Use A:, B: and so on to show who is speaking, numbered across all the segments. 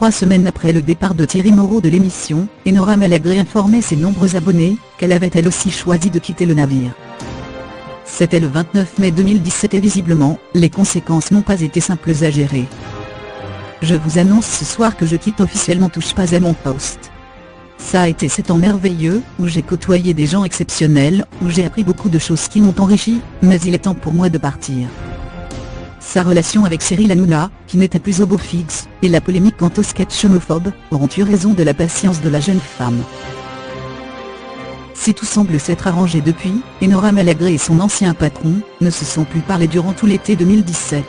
A: 3 semaines après le départ de Thierry Moreau de l'émission, Enora Malagré informait ses nombreux abonnés qu'elle avait elle aussi choisi de quitter le navire. C'était le 29 mai 2017 et visiblement, les conséquences n'ont pas été simples à gérer. Je vous annonce ce soir que je quitte officiellement Touche pas à mon poste. Ça a été 7 ans merveilleux, où j'ai côtoyé des gens exceptionnels, où j'ai appris beaucoup de choses qui m'ont enrichi, mais il est temps pour moi de partir. Sa relation avec Cyril Hanouna, qui n'était plus au beau fixe, et la polémique quant au sketch homophobe, auront eu raison de la patience de la jeune femme. Si tout semble s'être arrangé depuis, Enora Malagré et son ancien patron ne se sont plus parlé durant tout l'été 2017.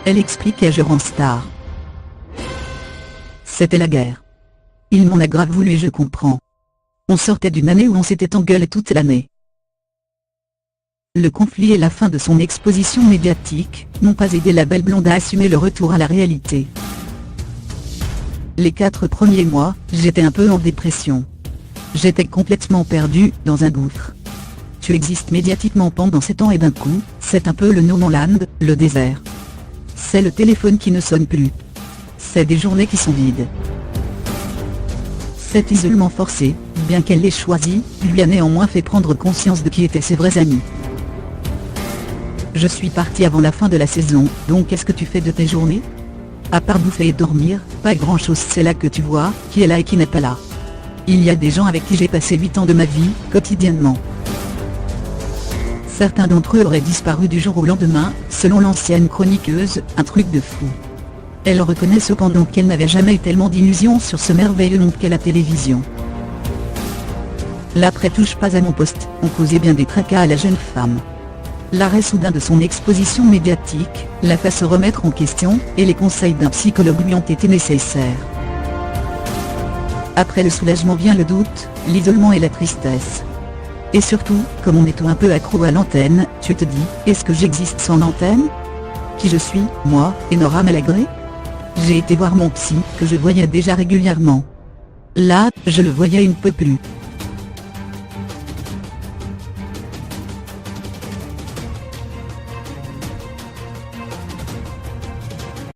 A: Elle explique à Gérant Star. C'était la guerre. Il m'en a grave voulu et je comprends. On sortait d'une année où on s'était engueulé toute l'année. Le conflit et la fin de son exposition médiatique n'ont pas aidé la belle blonde à assumer le retour à la réalité. Les 4 premiers mois, j'étais un peu en dépression. J'étais complètement perdu dans un gouffre. Tu existes médiatiquement pendant 7 ans et d'un coup, c'est un peu le no man's land, le désert. C'est le téléphone qui ne sonne plus. C'est des journées qui sont vides. Cet isolement forcé, bien qu'elle l'ait choisi, lui a néanmoins fait prendre conscience de qui étaient ses vrais amis. Je suis parti avant la fin de la saison, donc qu'est-ce que tu fais de tes journées? À part bouffer et dormir, pas grand chose, c'est là que tu vois qui est là et qui n'est pas là. Il y a des gens avec qui j'ai passé 8 ans de ma vie, quotidiennement. Certains d'entre eux auraient disparu du jour au lendemain, selon l'ancienne chroniqueuse, un truc de fou. Elle reconnaît cependant qu'elle n'avait jamais eu tellement d'illusions sur ce merveilleux monde qu'est la télévision. L'après touche pas à mon poste, on causait bien des tracas à la jeune femme. L'arrêt soudain de son exposition médiatique l'a fait se remettre en question, et les conseils d'un psychologue lui ont été nécessaires. Après le soulagement vient le doute, l'isolement et la tristesse. Et surtout, comme on est un peu accro à l'antenne, tu te dis, est-ce que j'existe sans l'antenne? Qui je suis, moi, Enora Malagré? J'ai été voir mon psy, que je voyais déjà régulièrement. Là, je le voyais une peu plus.